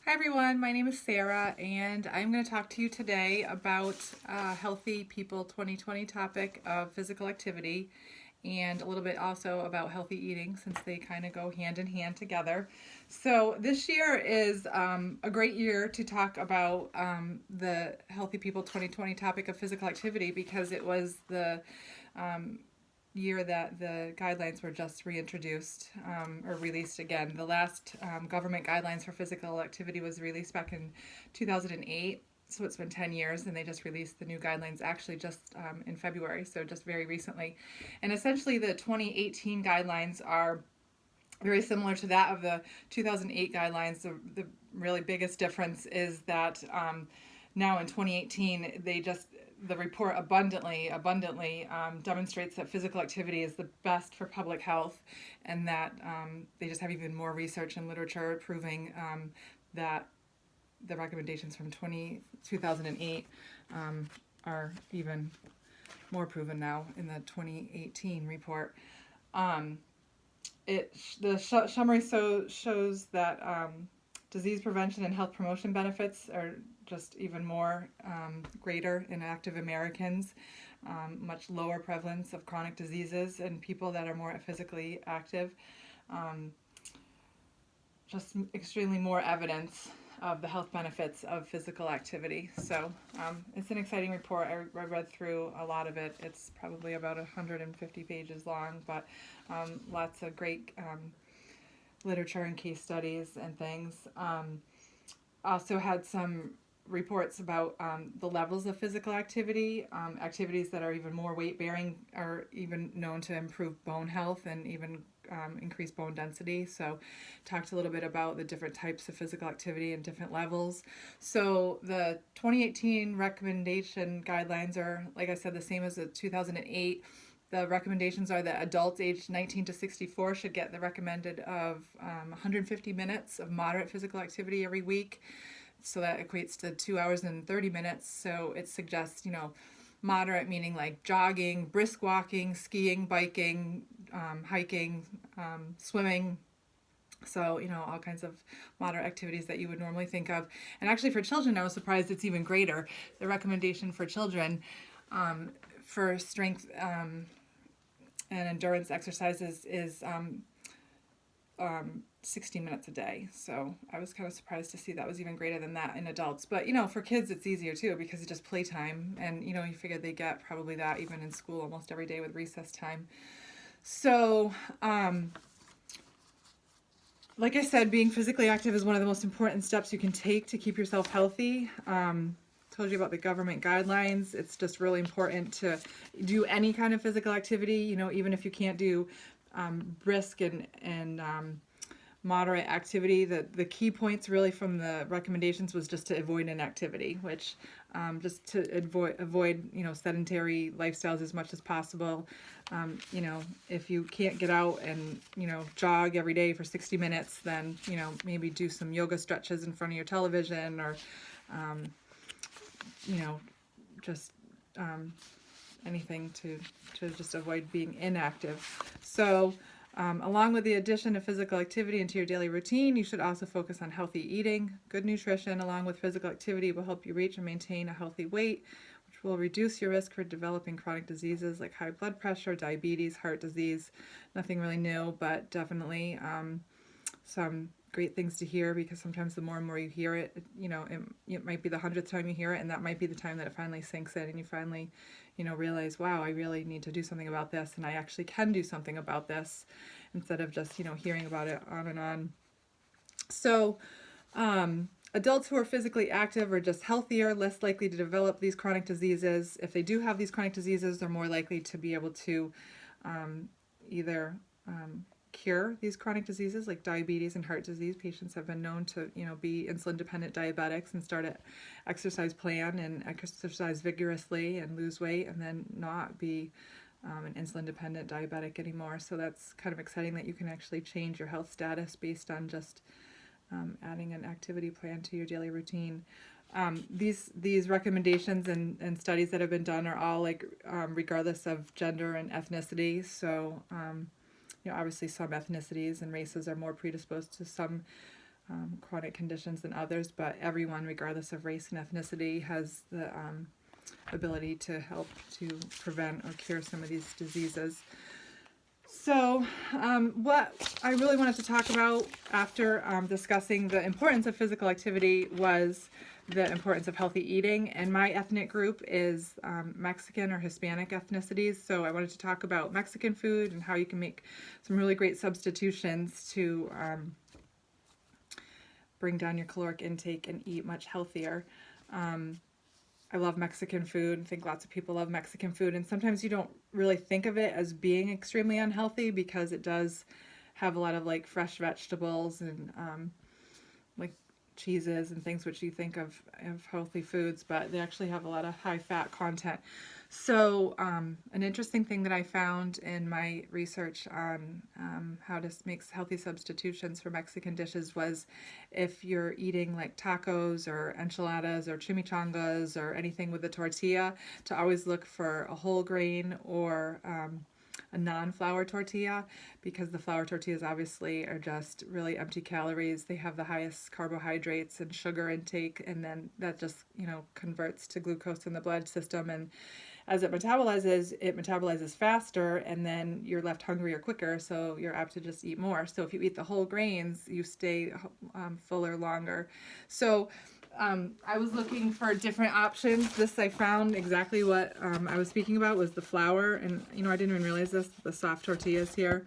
Hi everyone, my name is Sarah, and I'm going to talk to you today about Healthy People 2020 topic of physical activity and a little bit also about healthy eating since they kind of go hand in hand together. So, this year is a great year to talk about the Healthy People 2020 topic of physical activity because it was the year that the guidelines were just reintroduced or released again. The last government guidelines for physical activity was released back in 2008. So it's been 10 years, and they just released the new guidelines actually just in February, so just very recently. And essentially, the 2018 guidelines are very similar to that of the 2008 guidelines. The really biggest difference is that now in 2018, the report abundantly demonstrates that physical activity is the best for public health, and that they just have even more research and literature proving that the recommendations from 2008 are even more proven now in the 2018 report. Um, the summary shows that disease prevention and health promotion benefits are just even more greater in active Americans, much lower prevalence of chronic diseases in people that are more physically active, um, just extremely more evidence of the health benefits of physical activity. So it's an exciting report. I read through a lot of it. It's probably about 150 pages long, but lots of great literature and case studies and things. Also had some reports about the levels of physical activity. Activities that are even more weight bearing are even known to improve bone health and even increase bone density. So, talked a little bit about the different types of physical activity and different levels. So, the 2018 recommendation guidelines are, like I said, the same as the 2008. The recommendations are that adults aged 19 to 64 should get the recommended of 150 minutes of moderate physical activity every week. So that equates to 2 hours and 30 minutes. So it suggests, moderate meaning like jogging, brisk walking, skiing, biking, hiking, swimming. So, all kinds of moderate activities that you would normally think of. And actually, for children, I was surprised it's even greater. The recommendation for children for strength and endurance exercises is 60 minutes a day. So I was kind of surprised to see that was even greater than that in adults. But, for kids, it's easier too because it's just playtime. And, you figure they get probably that even in school almost every day with recess time. So, like I said, being physically active is one of the most important steps you can take to keep yourself healthy. Told you about the government guidelines. It's just really important to do any kind of physical activity, even if you can't do brisk and moderate activity. The key points really from the recommendations was just to avoid inactivity, which just to avoid sedentary lifestyles as much as possible. If you can't get out and jog every day for 60 minutes, then maybe do some yoga stretches in front of your television, or just anything to just avoid being inactive. So, along with the addition of physical activity into your daily routine, you should also focus on healthy eating. Good nutrition, along with physical activity, will help you reach and maintain a healthy weight, which will reduce your risk for developing chronic diseases like high blood pressure, diabetes, heart disease. Nothing really new, but definitely some great things to hear, because sometimes the more and more you hear it, it might be the 100th time you hear it, and that might be the time that it finally sinks in and you finally realize, wow, I really need to do something about this, and I actually can do something about this, instead of just hearing about it on and on. So adults who are physically active are just healthier, less likely to develop these chronic diseases. If they do have these chronic diseases, they're more likely to be able to either cure these chronic diseases like diabetes and heart disease. Patients have been known to be insulin dependent diabetics and start an exercise plan and exercise vigorously and lose weight, and then not be an insulin dependent diabetic anymore. So that's kind of exciting that you can actually change your health status based on just adding an activity plan to your daily routine. These recommendations and studies that have been done are all regardless of gender and ethnicity. So obviously some ethnicities and races are more predisposed to some chronic conditions than others, but everyone, regardless of race and ethnicity, has the ability to help to prevent or cure some of these diseases. So, what I really wanted to talk about after discussing the importance of physical activity was the importance of healthy eating. And my ethnic group is Mexican or Hispanic ethnicities. So I wanted to talk about Mexican food and how you can make some really great substitutions to bring down your caloric intake and eat much healthier. I love Mexican food. I think lots of people love Mexican food. And sometimes you don't really think of it as being extremely unhealthy because it does have a lot of like fresh vegetables and like cheeses and things which you think of healthy foods, but they actually have a lot of high fat content. So an interesting thing that I found in my research on how to make healthy substitutions for Mexican dishes was if you're eating like tacos or enchiladas or chimichangas or anything with a tortilla, to always look for a whole grain or a non-flour tortilla, because the flour tortillas obviously are just really empty calories. They have the highest carbohydrates and sugar intake, and then that just, converts to glucose in the blood system, and as it metabolizes faster, and then you're left hungrier quicker, so you're apt to just eat more. So if you eat the whole grains, you stay fuller longer. So I was looking for different options. This I found exactly what I was speaking about was the flour, and I didn't even realize this. The soft tortillas here,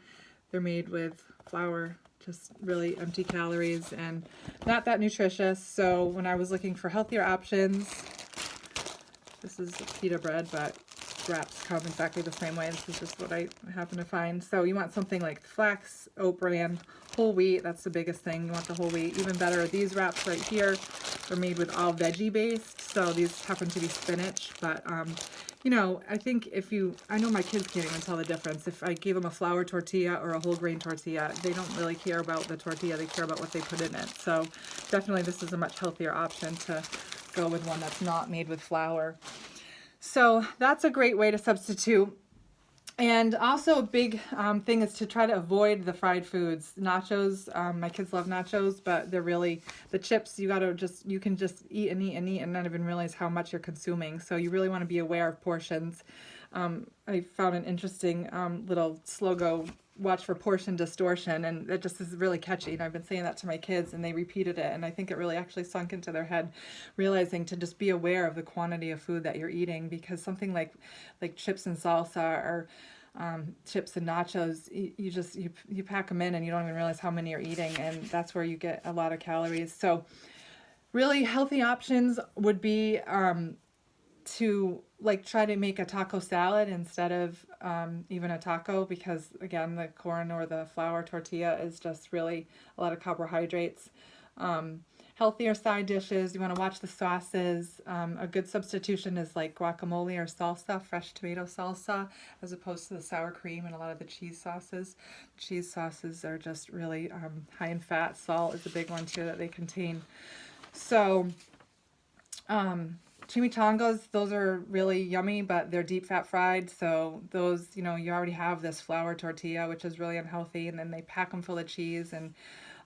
they're made with flour, just really empty calories and not that nutritious. So when I was looking for healthier options, this is pita bread, but wraps come exactly the same way. This is just what I happen to find. So you want something like flax, oat bran, whole wheat. That's the biggest thing. You want the whole wheat. Even better, these wraps right here are made with all veggie based. So these happen to be spinach. But, I think I know my kids can't even tell the difference. If I gave them a flour tortilla or a whole grain tortilla, they don't really care about the tortilla. They care about what they put in it. So definitely this is a much healthier option to go with one that's not made with flour. So that's a great way to substitute. And also a big thing is to try to avoid the fried foods. Nachos, my kids love nachos, but they're really, the chips, you can just eat and eat and eat and not even realize how much you're consuming. So you really want to be aware of portions. I found an interesting little slogan, watch for portion distortion, and it just is really catchy, and I've been saying that to my kids and they repeated it, and I think it really actually sunk into their head, realizing to just be aware of the quantity of food that you're eating, because something like chips and salsa or chips and nachos, you pack them in and you don't even realize how many you're eating, and that's where you get a lot of calories. So really healthy options would be to try to make a taco salad instead of even a taco, because again, the corn or the flour tortilla is just really a lot of carbohydrates. Healthier side dishes, you want to watch the sauces. A good substitution is like guacamole or salsa, fresh tomato salsa, as opposed to the sour cream and a lot of the cheese sauces. Cheese sauces are just really high in fat. Salt is a big one too that they contain. So chimichangas, those are really yummy, but they're deep fat fried. So those, you already have this flour tortilla, which is really unhealthy. And then they pack them full of cheese and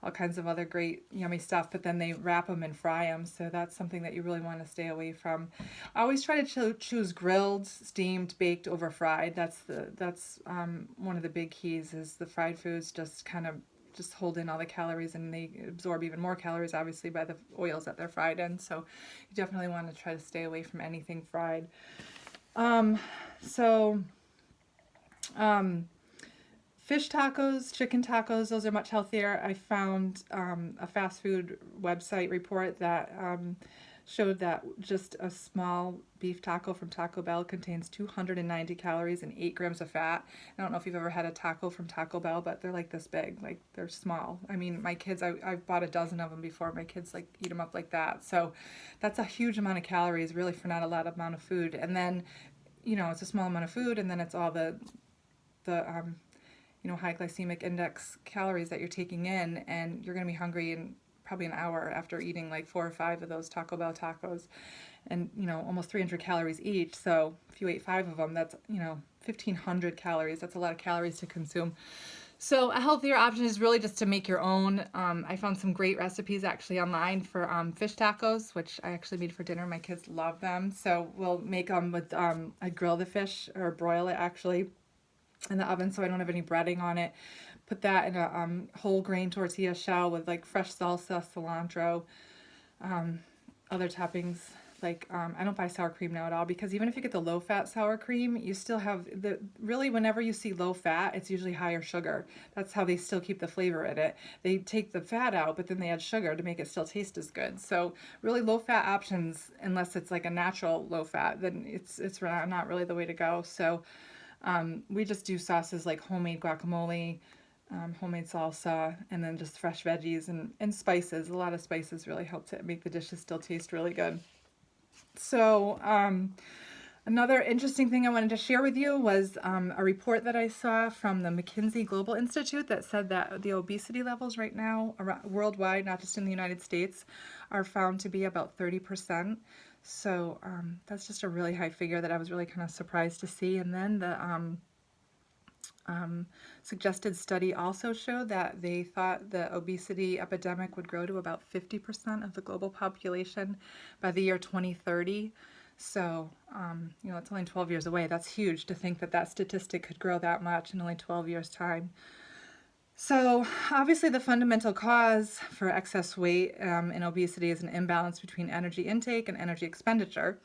all kinds of other great yummy stuff, but then they wrap them and fry them. So that's something that you really want to stay away from. I always try to choose grilled, steamed, baked over fried. That's one of the big keys, is the fried foods just kind of just hold in all the calories, and they absorb even more calories, obviously, by the oils that they're fried in. So you definitely want to try to stay away from anything fried. Fish tacos, chicken tacos, those are much healthier. I found a fast food website report that showed that just a small beef taco from Taco Bell contains 290 calories and 8 grams of fat. I don't know if you've ever had a taco from Taco Bell, but they're like this big, like they're small. I mean, my kids, I've bought a dozen of them before. My kids eat them up like that. So that's a huge amount of calories, really, for not a lot of amount of food. And then, it's a small amount of food, and then it's all the high glycemic index calories that you're taking in, and you're going to be hungry in probably an hour after eating 4 or 5 of those Taco Bell tacos, and almost 300 calories each. So if you ate 5 of them, that's 1,500 calories. That's a lot of calories to consume. So a healthier option is really just to make your own. I found some great recipes actually online for fish tacos, which I actually made for dinner. My kids love them. So we'll make them with, I grill the fish or broil it actually in the oven so I don't have any breading on it. Put that in a whole grain tortilla shell with like fresh salsa, cilantro, other toppings. Like I don't buy sour cream now at all, because even if you get the low fat sour cream, you still have really whenever you see low fat, it's usually higher sugar. That's how they still keep the flavor in it. They take the fat out, but then they add sugar to make it still taste as good. So really low fat options, unless it's like a natural low fat, then it's not really the way to go. So we just do sauces like homemade guacamole, homemade salsa, and then just fresh veggies and spices. A lot of spices really help to make the dishes still taste really good. So another interesting thing I wanted to share with you was a report that I saw from the McKinsey Global Institute that said that the obesity levels right now worldwide, not just in the United States, are found to be about 30%. So that's just a really high figure that I was really kind of surprised to see. And then the suggested study also showed that they thought the obesity epidemic would grow to about 50% of the global population by the year 2030. So, it's only 12 years away. That's huge to think that that statistic could grow that much in only 12 years' time. So, obviously, the fundamental cause for excess weight and obesity is an imbalance between energy intake and energy expenditure.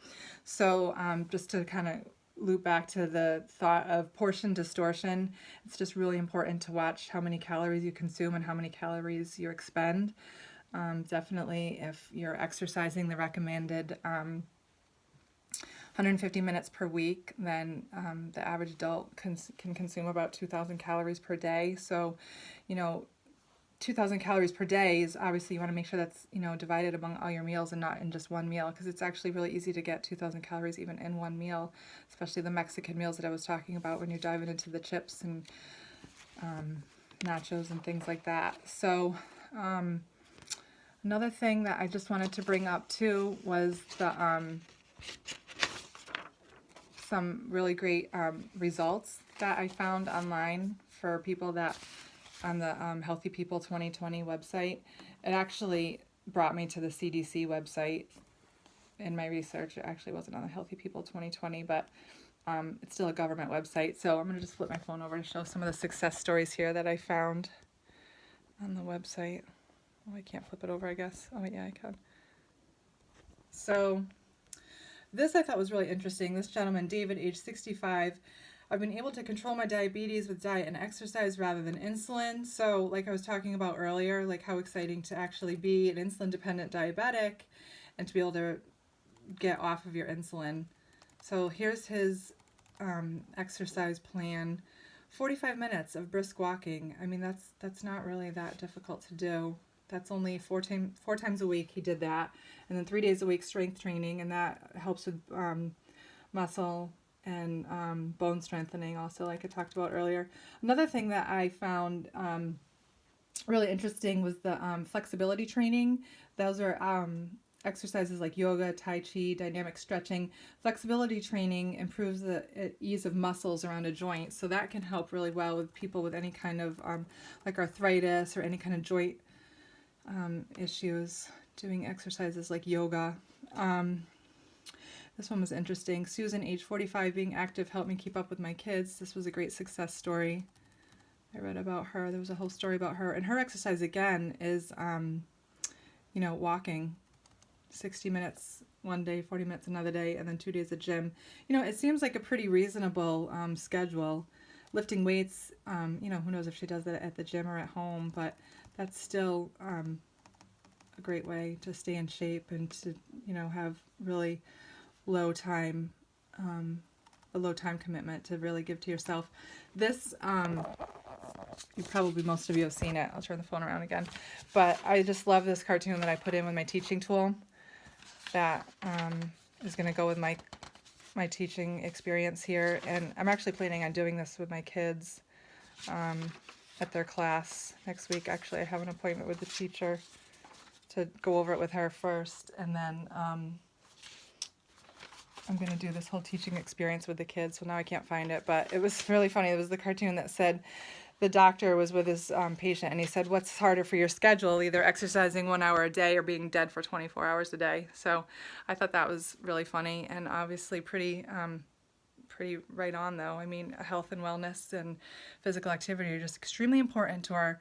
So, just to kind of loop back to the thought of portion distortion, it's just really important to watch how many calories you consume and how many calories you expend. Definitely, if you're exercising the recommended 150 minutes per week, then the average adult can consume about 2,000 calories per day. So, 2,000 calories per day is obviously, you want to make sure that's, divided among all your meals and not in just one meal, because it's actually really easy to get 2,000 calories even in one meal, especially the Mexican meals that I was talking about when you're diving into the chips and nachos and things like that. So another thing that I just wanted to bring up too was the some really great results that I found online for people that on the Healthy People 2020 website. It actually brought me to the CDC website in my research. It actually wasn't on the Healthy People 2020, but it's still a government website. So I'm going to just flip my phone over to show some of the success stories here that I found on the website. Oh, I can't flip it over, I guess. Oh, yeah, I can. So this I thought was really interesting. This gentleman, David, age 65, I've been able to control my diabetes with diet and exercise rather than insulin. So like I was talking about earlier, like how exciting to actually be an insulin-dependent diabetic and to be able to get off of your insulin. So here's his exercise plan. 45 minutes of brisk walking. I mean, that's not really that difficult to do. That's only four times a week he did that. And then 3 days a week strength training, and that helps with muscle and bone strengthening also, like I talked about earlier. Another thing that I found really interesting was the flexibility training. Those are exercises like yoga, tai chi, dynamic stretching. Flexibility training improves the ease of muscles around a joint, so that can help really well with people with any kind of like arthritis or any kind of joint issues, doing exercises like yoga. This one was interesting. Susan, age 45, being active helped me keep up with my kids. This was a great success story. I read about her. There was a whole story about her. And her exercise, again, is, walking 60 minutes one day, 40 minutes another day, and then 2 days at gym. It seems like a pretty reasonable schedule. Lifting weights, who knows if she does that at the gym or at home, but that's still a great way to stay in shape and to, have really low time, a low time commitment to really give to yourself. This, most of you have seen it. I'll turn the phone around again. But I just love this cartoon that I put in with my teaching tool that is going to go with my teaching experience here. And I'm actually planning on doing this with my kids at their class next week. Actually, I have an appointment with the teacher to go over it with her first, and then I'm going to do this whole teaching experience with the kids. So now I can't find it, but it was really funny. It was the cartoon that said the doctor was with his patient, and he said, what's harder for your schedule, either exercising 1 hour a day or being dead for 24 hours a day? So I thought that was really funny, and obviously pretty right on, though. I mean, health and wellness and physical activity are just extremely important to our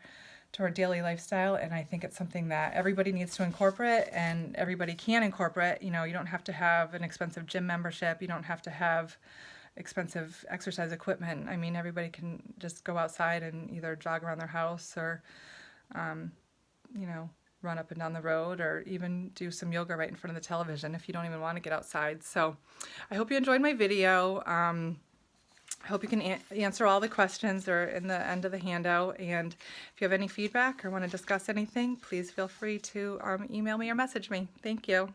daily lifestyle, and I think it's something that everybody needs to incorporate, and everybody can incorporate. You know, you don't have to have an expensive gym membership. You don't have to have expensive exercise equipment. I mean, everybody can just go outside and either jog around their house or, you know, run up and down the road, or even do some yoga right in front of the television if you don't even want to get outside. So I hope you enjoyed my video. I hope you can answer all the questions. They're in the end of the handout. And if you have any feedback or want to discuss anything, please feel free to email me or message me. Thank you.